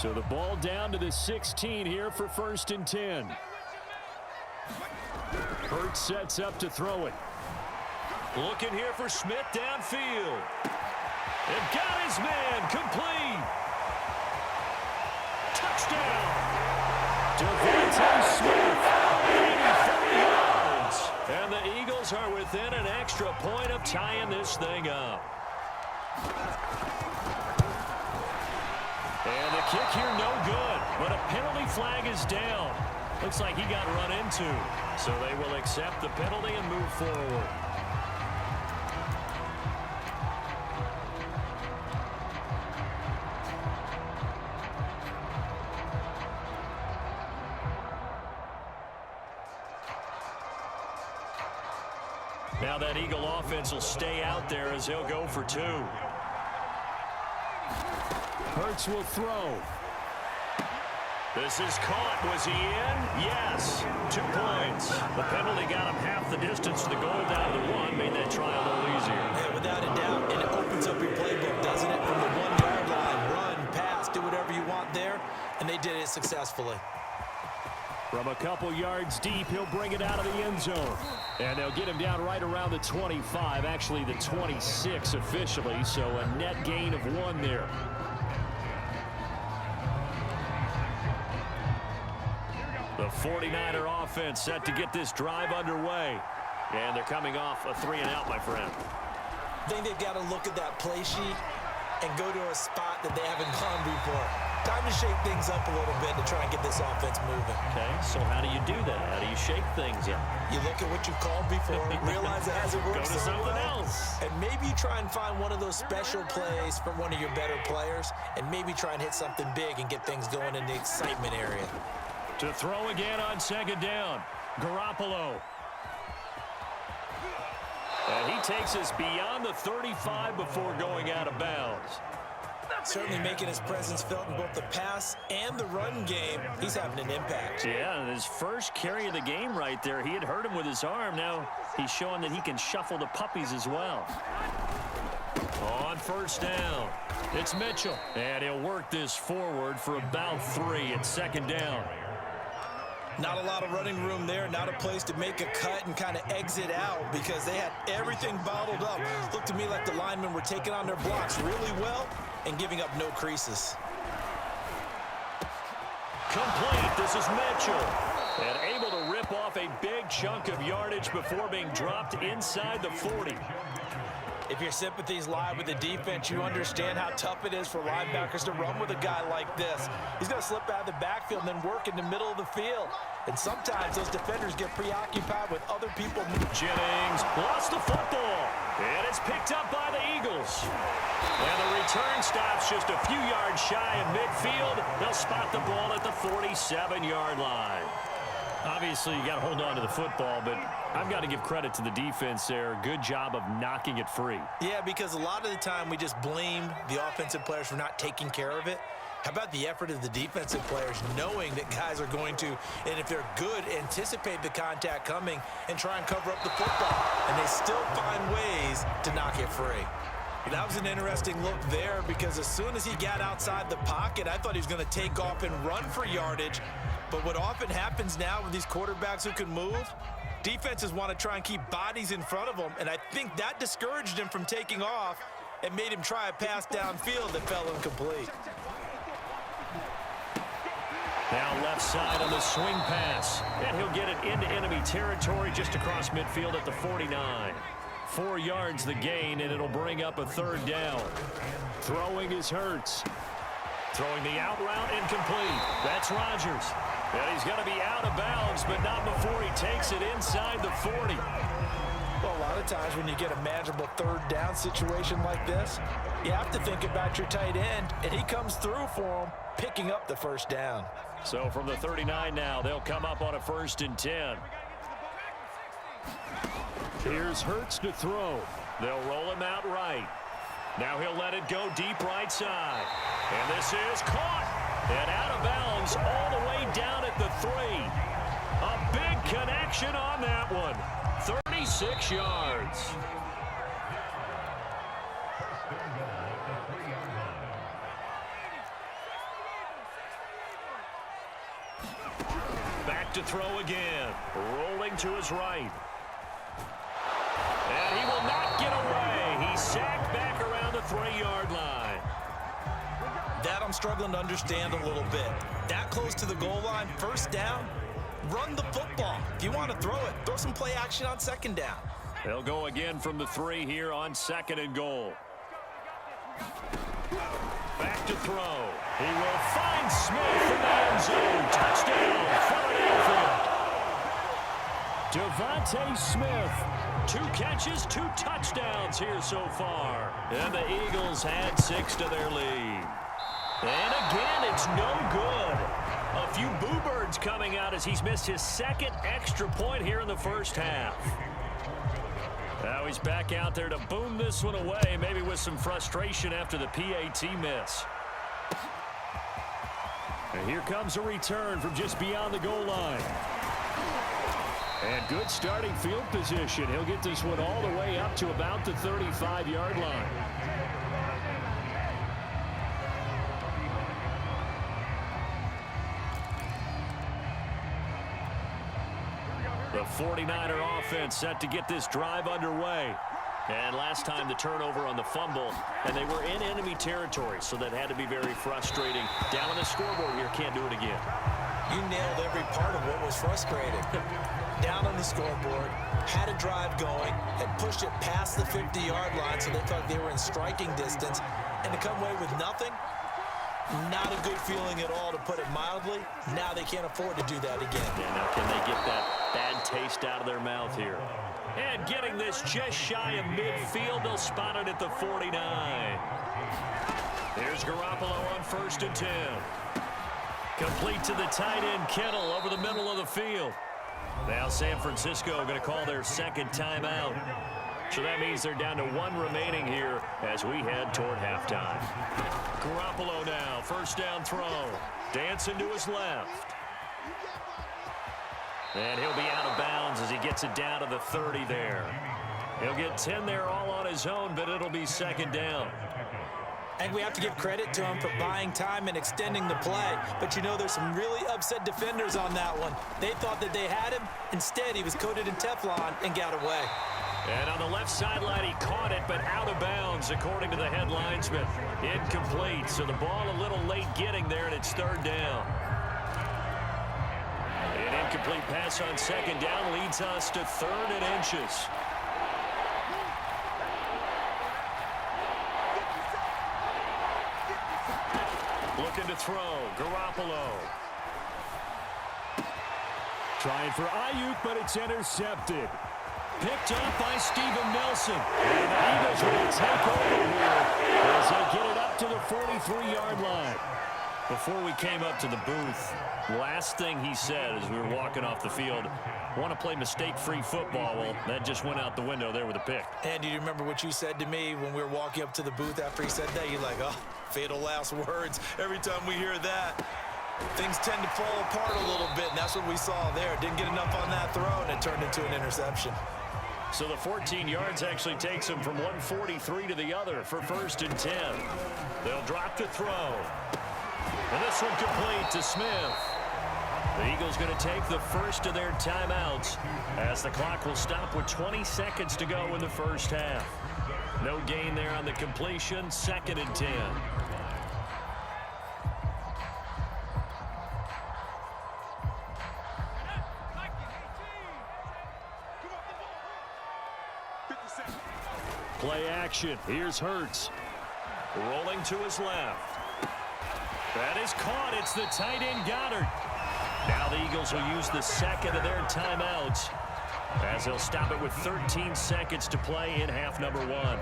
So the ball down to the 16 here for 1st and 10. Hurts sets up to throw it. Looking here for Smith downfield. They've got his man complete. Touchdown. Devontae Smith, 84 yards. And the Eagles are within an extra point of tying this thing up. And the kick here no good, but a penalty flag is down. Looks like he got run into. So they will accept the penalty and move forward. Now that Eagle offense will stay out there as he'll go for 2. Hurts will throw. This is caught. Was he in? Yes. 2 points. The penalty got him half the distance to the goal down to the 1. Made that try a little easier. Yeah, without a doubt. And it opens up your playbook, doesn't it? From the 1-yard line. Run, pass, do whatever you want there. And they did it successfully. From a couple yards deep, he'll bring it out of the end zone. And they'll get him down right around the 25, actually the 26 officially, so a net gain of 1 there. The 49er offense set to get this drive underway. And they're coming off a 3-and-out, my friend. I think they've got to look at that play sheet and go to a spot that they haven't gone before. Time to shake things up a little bit to try and get this offense moving. Okay, so how do you do that? How do you shake things up? You look at what you've called before, realize it hasn't worked Go to so something well, else. and maybe you try and find one of those special plays from one of your better players, and maybe try and hit something big and get things going in the excitement area. To throw again on 2nd down, Garoppolo. And he takes us beyond the 35 before going out of bounds. Certainly making his presence felt in both the pass and the run game. He's having an impact. Yeah, and his first carry of the game right there, he had hurt him with his arm. Now he's showing that he can shuffle the puppies as well. On 1st down, it's Mitchell. And he'll work this forward for about 3 at 2nd down. Not a lot of running room there, not a place to make a cut and kind of exit out because they had everything bottled up. Looked to me like the linemen were taking on their blocks really well and giving up no creases. Complete. This is Mitchell. And able to rip off a big chunk of yardage before being dropped inside the 40. If your sympathies lie with the defense, you understand how tough it is for linebackers to run with a guy like this. He's going to slip out of the backfield and then work in the middle of the field. And sometimes those defenders get preoccupied with other people. Jennings lost the football. And it's picked up by the Eagles. And the return stops just a few yards shy of midfield. They'll spot the ball at the 47-yard line. Obviously, you got to hold on to the football, but I've got to give credit to the defense there. Good job of knocking it free. Yeah, because a lot of the time we just blame the offensive players for not taking care of it. How about the effort of the defensive players knowing that guys are going to, and if they're good, anticipate the contact coming and try and cover up the football. And they still find ways to knock it free. That was an interesting look there because as soon as he got outside the pocket, I thought he was going to take off and run for yardage. But what often happens now with these quarterbacks who can move, defenses want to try and keep bodies in front of them, and I think that discouraged him from taking off and made him try a pass downfield that fell incomplete. Now left side on the swing pass, and he'll get it into enemy territory just across midfield at the 49. 4 yards the gain, and it'll bring up a 3rd down. Throwing is Hurts. Throwing the out route incomplete. That's Rodgers. And he's going to be out of bounds, but not before he takes it inside the 40. Well, a lot of times when you get a manageable 3rd down situation like this, you have to think about your tight end, and he comes through for him, picking up the 1st down. So from the 39 now, they'll come up on a 1st and 10. Here's Hurts to throw. They'll roll him out right. Now he'll let it go deep right side. And this is caught. And out of bounds all the way down at the 3. A big connection on that one. 36 yards. back to throw again. Rolling to his right. And he will not get away. He's sacked back around the 3-yard line. That I'm struggling to understand a little bit. That close to the goal line, first down, run the football. If you want to throw it, throw some play action on second down. They'll go again from the 3 here on 2nd and goal. Back to throw. He will find Smith in the end zone. Touchdown, Philadelphia. Devontae Smith. 2 catches, 2 touchdowns here so far. And the Eagles add 6 to their lead. And again, it's no good. A few boo birds coming out as he's missed his 2nd extra point here in the first half. Now he's back out there to boom this one away, maybe with some frustration after the PAT miss. And here comes a return from just beyond the goal line. And good starting field position. He'll get this one all the way up to about the 35-yard line. The 49er offense set to get this drive underway. And last time the turnover on the fumble, and they were in enemy territory, so that had to be very frustrating. Down on the scoreboard here, can't do it again. You nailed every part of what was frustrating. Down on the scoreboard, had a drive going, had pushed it past the 50-yard line, so they thought they were in striking distance, and to come away with nothing, not a good feeling at all, to put it mildly. Now they can't afford to do that again. Yeah, now can they get that bad taste out of their mouth here? And getting this just shy of midfield, they'll spot it at the 49. Here's Garoppolo on 1st and 10. Complete to the tight end, Kittle, over the middle of the field. Now San Francisco going to call their 2nd timeout. So that means they're down to 1 remaining here as we head toward halftime. Garoppolo now, 1st down throw. Dancing to his left. And he'll be out of bounds as he gets it down to the 30 there. He'll get 10 there all on his own, but it'll be 2nd down. And we have to give credit to him for buying time and extending the play. But you know, there's some really upset defenders on that one. They thought that they had him. Instead, he was coated in Teflon and got away. And on the left sideline, he caught it, but out of bounds, according to the head linesman. Incomplete, so the ball a little late getting there, and it's 3rd down. An incomplete pass on 2nd down leads us to 3rd and inches. Looking to throw, Garoppolo. Trying for Ayuk, but it's intercepted. Picked up by Steven Nelson. And the Eagles will take over here as they get it up to the 43-yard line. Before we came up to the booth, last thing he said as we were walking off the field, want to play mistake-free football. Well, that just went out the window there with a pick. And do you remember what you said to me when we were walking up to the booth after he said that? You're like, oh, fatal last words. Every time we hear that, things tend to fall apart a little bit, and that's what we saw there. Didn't get enough on that throw, and it turned into an interception. So the 14 yards actually takes him from 143 to the other for 1st and 10. They'll drop to throw. And this one complete to Smith. The Eagles going to take the first of their timeouts as the clock will stop with 20 seconds to go in the first half. No gain there on the completion, 2nd and 10. Play action. Here's Hurts. Rolling to his left. That is caught. It's the tight end Goddard. Now the Eagles will use the 2nd of their timeouts as they'll stop it with 13 seconds to play in half number 1.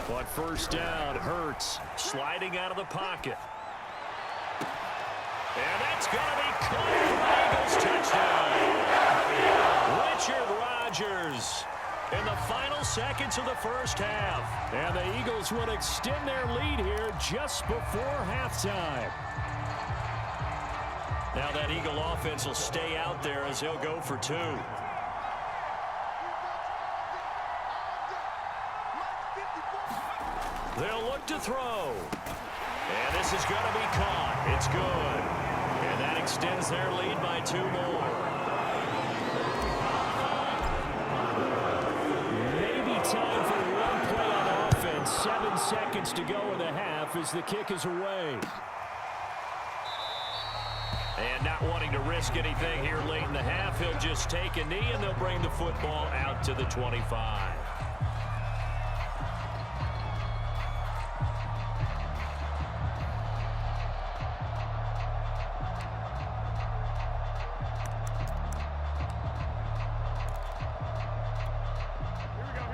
On 1st down, Hurts sliding out of the pocket. And that's going to be caught for Eagles touchdown. Richard Rodgers in the final seconds of the first half. And the Eagles would extend their lead here just before halftime. Now that Eagle offense will stay out there as he'll go for 2. They'll look to throw. And this is going to be caught. It's good. And that extends their lead by 2 more. Maybe time for one play on offense. 7 seconds to go in the half as the kick is away. And not wanting to risk anything here late in the half, he'll just take a knee and they'll bring the football out to the 25.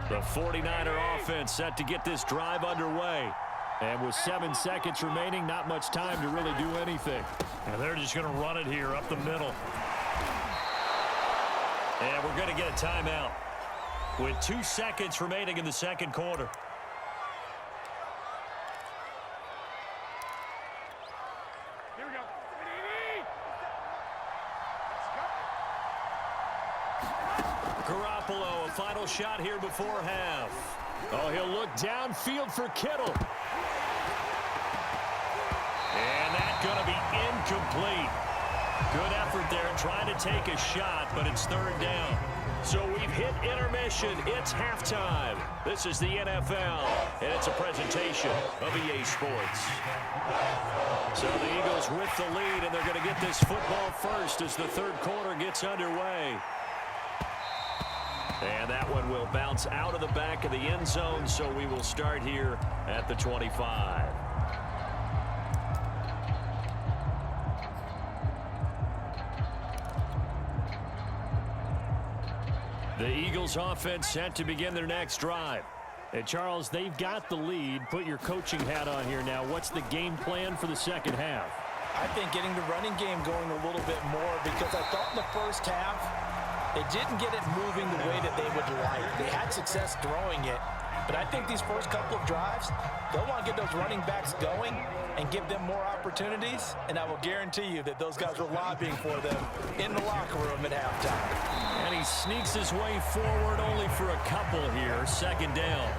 The 49er offense set to get this drive underway. And with 7 seconds remaining, not much time to really do anything. And they're just going to run it here up the middle. And we're going to get a timeout with 2 seconds remaining in the second quarter. Here we go. Garoppolo, a final shot here before half. Oh, he'll look downfield for Kittle. And that's going to be incomplete. Good effort there trying to take a shot, but it's 3rd down. So we've hit intermission. It's halftime. This is the NFL, and it's a presentation of EA Sports. So the Eagles with the lead, and they're going to get this football first as the 3rd quarter gets underway. And that one will bounce out of the back of the end zone, so we will start here at the 25. The Eagles offense set to begin their next drive. And Charles, they've got the lead. Put your coaching hat on here now. What's the game plan for the second half? I think getting the running game going a little bit more, because I thought in the first half they didn't get it moving the way that they would like. They had success throwing it, but I think these first couple of drives, they'll want to get those running backs going and give them more opportunities, and I will guarantee you that those guys were lobbying for them in the locker room at halftime. And he sneaks his way forward only for a couple here. 2nd down.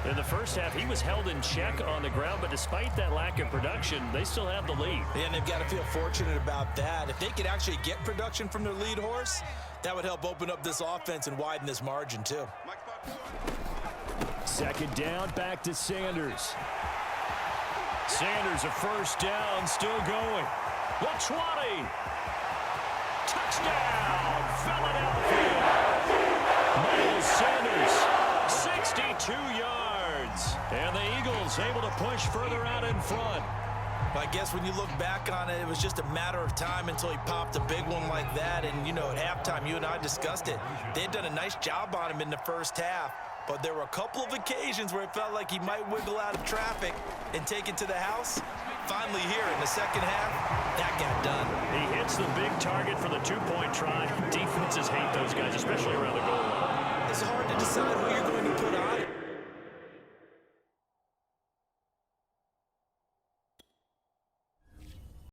In the first half, he was held in check on the ground, but despite that lack of production, they still have the lead. And they've got to feel fortunate about that. If they could actually get production from their lead horse, that would help open up this offense and widen this margin too. 2nd down, back to Sanders. Sanders, a 1st down, still going. The 20. Touchdown, Philadelphia. Miles Sanders, 62 yards. And the Eagles able to push further out in front. I guess when you look back on it, it was just a matter of time until he popped a big one like that. And, you know, at halftime, you and I discussed it. They had done a nice job on him in the first half. But there were a couple of occasions where it felt like he might wiggle out of traffic and take it to the house. Finally here in the second half, that got done. He hits the big target for the 2-point try. Defenses hate those guys, especially around the goal line. It's hard to decide who you're going to put on